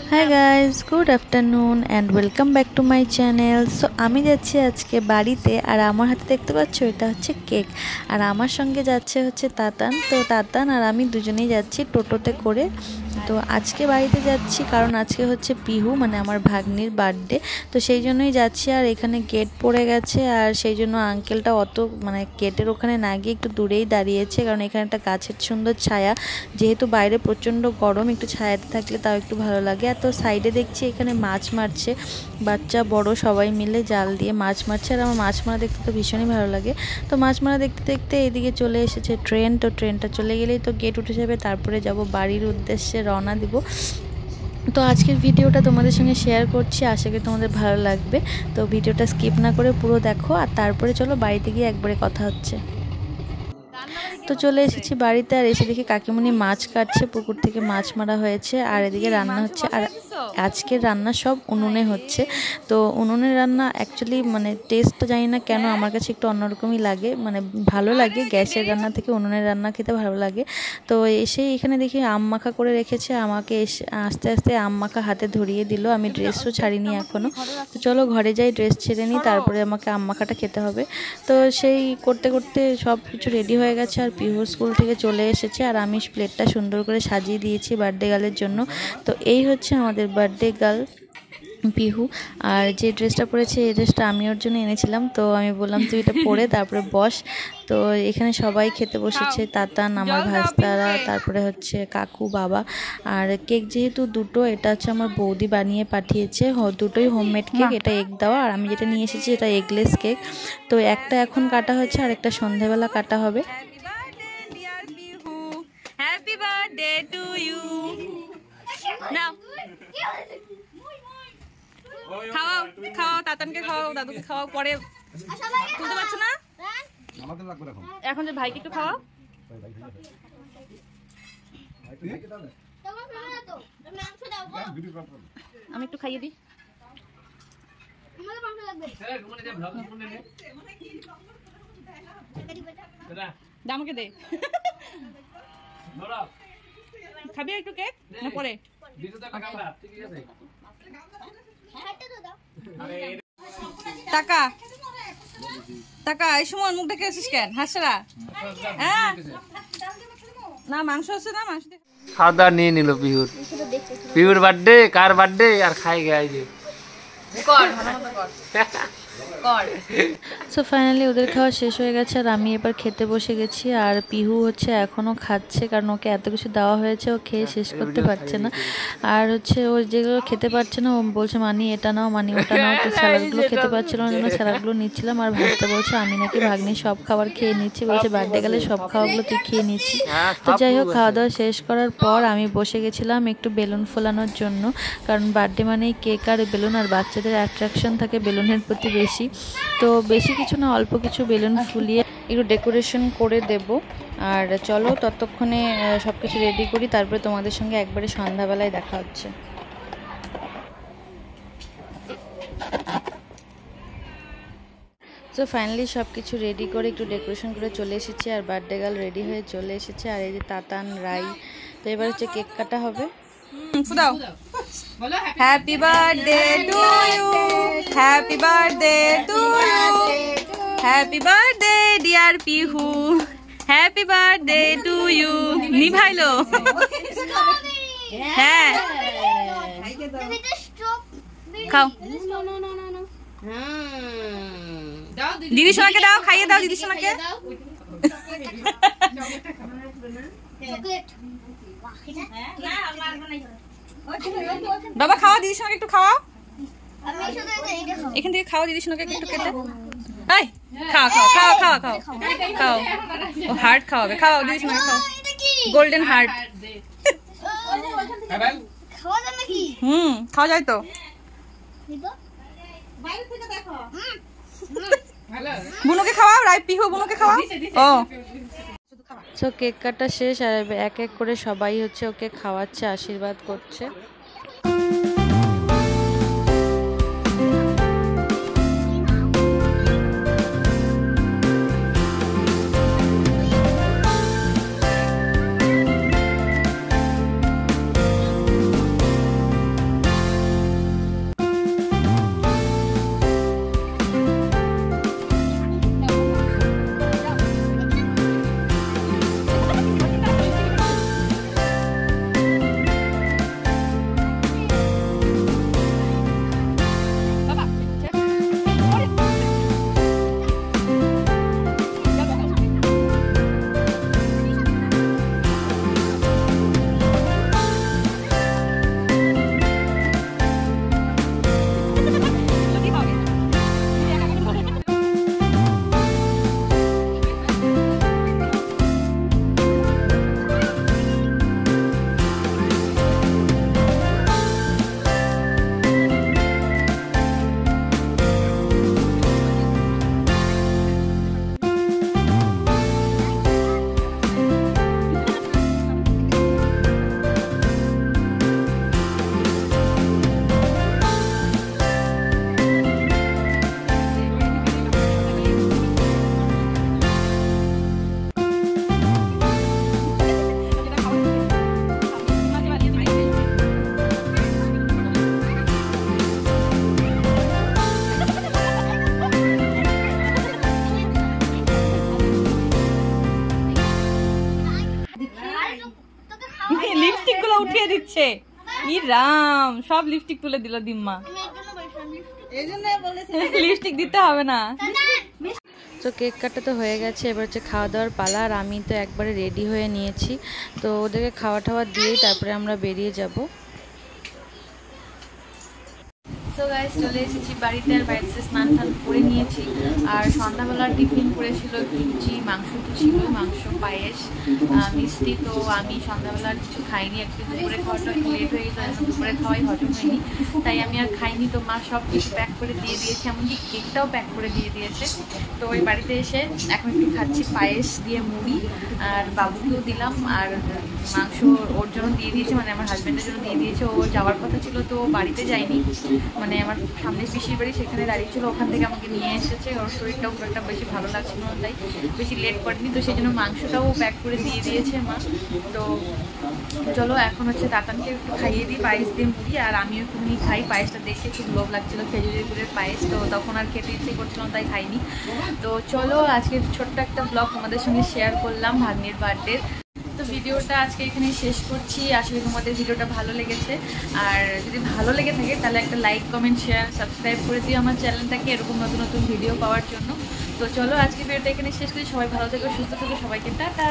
Hi guys, good afternoon and welcome back to my channel. So আমি যাচ্ছি আজকে বাড়িতে, আর আমার হাতে দেখতে পাচ্ছ এটা হচ্ছে কেক। আর আমার সঙ্গে যাচ্ছে হচ্ছে তাতান। তো তাতান আর আমি দুজনেই যাচ্ছি টোটোতে করে। তো আজকে বাড়িতে যাচ্ছি কারণ আজকে হচ্ছে পিহু, মানে আমার ভাগ্নির বার্থডে। তো সেই জন্যই যাচ্ছি। আর এখানে গেট পড়ে গেছে, আর সেই জন্য আঙ্কেলটা অত মানে গেটের ওখানে না গিয়ে একটু দূরেই দাঁড়িয়েছে, কারণ এখানে একটা গাছের সুন্দর ছায়া, যেহেতু বাইরে প্রচণ্ড গরম, একটু ছায়াতে থাকলে তাও একটু ভালো লাগে। আর তো সাইডে দেখছি এখানে মাছ মারছে, বাচ্চা বড় সবাই মিলে জাল দিয়ে মাছ মারছে। আর আমার মাছ মারা দেখতে তো ভীষণই ভালো লাগে। তো মাছ মারা দেখতে দেখতে এদিকে চলে এসেছে ট্রেন। তো ট্রেনটা চলে গেলেই তো গেট উঠে যাবে, তারপরে যাব বাড়ির উদ্দেশ্যে, রওনা দিব। তো আজকের ভিডিওটা তোমাদের সঙ্গে শেয়ার করছি, আশা করি তোমাদের ভালো লাগবে। তো ভিডিওটা স্কিপ না করে পুরো দেখো, আর তারপরে চলো বাড়িতে গিয়ে একবারে কথা হচ্ছে। তো চলে এসেছি বাড়িতে, আর এসে দেখি কাকিমণি মাছ কাটছে, পুকুর থেকে মাছ মারা হয়েছে, আর এদিকে রান্না হচ্ছে। আর আজকের রান্না সব উনুনে হচ্ছে। তো উনুনের রান্না অ্যাকচুয়ালি মানে টেস্টটা জানি না কেন আমার কাছে একটু অন্যরকমই লাগে, মানে ভালো লাগে। গ্যাসের রান্না থেকে উনুনের রান্না খেতে ভালো লাগে। তো এসে এখানে দেখি আম মাখা করে রেখেছে, আমাকে আস্তে আস্তে আম মাখা হাতে ধরিয়ে দিল। আমি ড্রেসও ছাড়িনি এখনও। তো চলো ঘরে যাই, ড্রেস ছেড়ে নিই, তারপরে আমাকে আম মাখাটা খেতে হবে। তো সেই করতে করতে সব কিছু রেডি হয়ে গেছে, আর পিহু স্কুল থেকে চলে এসেছে, আর আমি প্লেটটা সুন্দর করে সাজিয়ে দিয়েছি বার্থডে গার্লের জন্য। তো এই হচ্ছে আমাদের বার্থডে গার্ল পিহু। আর যে ড্রেসটা পরেছে এই ড্রেসটা আমি ওর জন্য এনেছিলাম। তো আমি বললাম তুই এটা পরে তারপরে বস। তো এখানে সবাই খেতে বসেছে, তাতান, আমার ভাস্তারা, তারপরে হচ্ছে কাকু, বাবা। আর কেক যেহেতু দুটো, এটা হচ্ছে আমার বৌদি বানিয়ে পাঠিয়েছে, দুটোই হোমমেড কেক। এটা এগ দেওয়া, আর আমি যেটা নিয়ে এসেছি এটা এগলেস কেক। তো একটা এখন কাটা হচ্ছে, আর একটা সন্ধেবেলা কাটা হবে। Happy birthday to you. নাও খাওয়াও, খাওয়াও, তাতানকে খাওয়াও, দাদুকে খাওয়াও, পরে তুলতে পারছো না এখন, যে ভাইকে একটু খাওয়াও। আমি একটু খাইয়ে দিই। আমাকে দে, খাবি একটু কেক না পরে? টাকা টাকা এই সময় মুখ দেখে আসিস কেন? হাসরা হ্যাঁ না, মাংস আছে না, মাংস খাওয়া দাওয়া নিয়ে নিল পিহুর বার্থডে, কার বার্থডে, আর খাই গাই যে সো ফাইনালি ওদের খাওয়া শেষ হয়ে গেছে, আর আমি এবার খেতে বসে গেছি। আর পিহু হচ্ছে এখনও খাচ্ছে, কারণ ওকে এত কিছু দেওয়া হয়েছে, ও খেয়ে শেষ করতে পারছে না। আর হচ্ছে ও যেগুলো খেতে পারছে না ও বলছে মানি এটা নাও, মানি ওটা নাও। তো স্যালাডগুলো খেতে পারছিল না, জন্য স্যালাডগুলো নিচ্ছিলাম। আর ভাজতে বলছে আমি নাকি ভাগ্নি সব খাবার খেয়ে নিচ্ছি, বলছে বার্থডে গেলে সব খাবারগুলো তুই খেয়ে নিচ্ছি। তো যাই হোক, খাওয়া দাওয়া শেষ করার পর আমি বসে গেছিলাম একটু বেলুন ফোলানোর জন্য, কারণ বার্থডে মানেই কেক আর বেলুন, আর বাচ্চাদের অ্যাট্রাকশন থাকে বেলুনের প্রতি বেশি। তো বেশি কিছু না, অল্প কিছু বেলুন ফুলিয়ে একটু ডেকোরেশন করে দেব। আর চলো ততক্ষণে সব কিছু রেডি করি, তারপরে তোমাদের সঙ্গে একবারে সন্ধ্যাবেলায় দেখা হচ্ছে। তো ফাইনালি সব কিছু রেডি করে একটু ডেকোরেশন করে চলে এসেছি, আর বার্থডে গার্ল রেডি হয়ে চলে এসেছে। আর এই যে তাতান, রাই। তো এবার হচ্ছে কেক কাটা হবে। Happy birthday to you, happy birthday to you, happy birthday dear Pihu, happy birthday to you. নিভাইলো হ্যাঁ, খাও, দিদি সোনাকে দাও, খাইয়ে দাও দিদি সোনাকে। বাবা খাওয়া, দিদি সোনাকে একটু খাওয়াও, এখান থেকে খাওয়া দিদি সোনাকে একটু কেটে। এই খাও খাও খাও খাও খাও খাও, ও হার্ট খাওয়াবে, খাওয়াও দিদি সোনাকে, খাও গোল্ডেন হার্ট। খাওয়া যায় তো। বুনুকে খাওয়াও, রাই পিহু বুনুকে খাওয়াও। ও সো কেক কাটা শেষ, আর এক এক করে সবাই হচ্ছে ওকে খাওয়াচ্ছে, আশীর্বাদ করছে। ই রাম, সব লিপস্টিক তুলে দিল দিম্মা। লিপস্টিক দিতে হবে না। তো কেক কাটা তো হয়ে গেছে, এবার হচ্ছে খাওয়া দাওয়ার পালা। আর আমি তো একবারে রেডি হয়ে নিয়েছি, তো ওদেরকে খাওয়া টাওয়া দিয়েই তারপরে আমরা বেরিয়ে যাব। সো গাইস, চলে এসেছি বাড়িতে। আর বাড়িতে স্নান টান করে নিয়েছি। আর সন্ধ্যাবেলা টিফিন করেছিল লুচি, মাংস তো ছিল, মাংস, পায়েস, মিষ্টি। তো আমি সন্ধ্যাবেলা আর কিছু খাইনি, একটু দুপুরে খাওয়াটা একটু লেট হয়ে গেছে, দুপুরে খাওয়াই হজম হয়নি, তাই আমি আর খাইনি। তো মা সব কিছু প্যাক করে দিয়ে দিয়েছে, এমনকি কেকটাও প্যাক করে দিয়ে দিয়েছে। তো ওই বাড়িতে এসে এখন একটু খাচ্ছি পায়েস দিয়ে মুড়ি, আর বাবুকেও দিলাম। আর মাংস ওর জন্য দিয়ে দিয়েছে, মানে আমার হাজব্যান্ডের জন্য দিয়ে দিয়েছে। ও যাওয়ার কথা ছিল, তো বাড়িতে যায়নি, মানে আমার সামনে পিসির বাড়ি, সেখানে দাঁড়িয়ে ছিল, ওখান থেকে আমাকে নিয়ে এসেছে। ওর শরীরটাও খুব একটা বেশি ভালো লাগছিল না, তাই বেশি লেট করেনি। তো সেই জন্য মাংসটাও প্যাক করে দিয়ে দিয়েছে মা। তো চলো এখন হচ্ছে তাতানকে একটু খাইয়ে দিই পায়েস দিয়ে মুড়ি, আর আমিও একটুখানি খাই। পায়েসটা দেখে খুব লোভ লাগছিল, খেজুরের গুড়ের পায়েস, তো তখন আর খেতে ইচ্ছে করছিলাম, তাই খাইনি। তো চলো আজকে ছোট্ট একটা ব্লগ তোমাদের সঙ্গে শেয়ার করলাম ভাগ্নির বার্থডে। তো ভিডিওটা আজকে এখানেই শেষ করছি। আসলে তোমাদের ভিডিওটা ভালো লেগেছে, আর যদি ভালো লেগে থাকে তাহলে একটা লাইক, কমেন্ট, শেয়ার, সাবস্ক্রাইব করে দিও আমার চ্যানেলটাকে এরকম নতুন নতুন ভিডিও পাওয়ার জন্য। তো চলো আজকে ভিডিওটা এখানে শেষ করি। সবাই ভালো থেকো, সুস্থ থেকো, সবাইকে টাটা।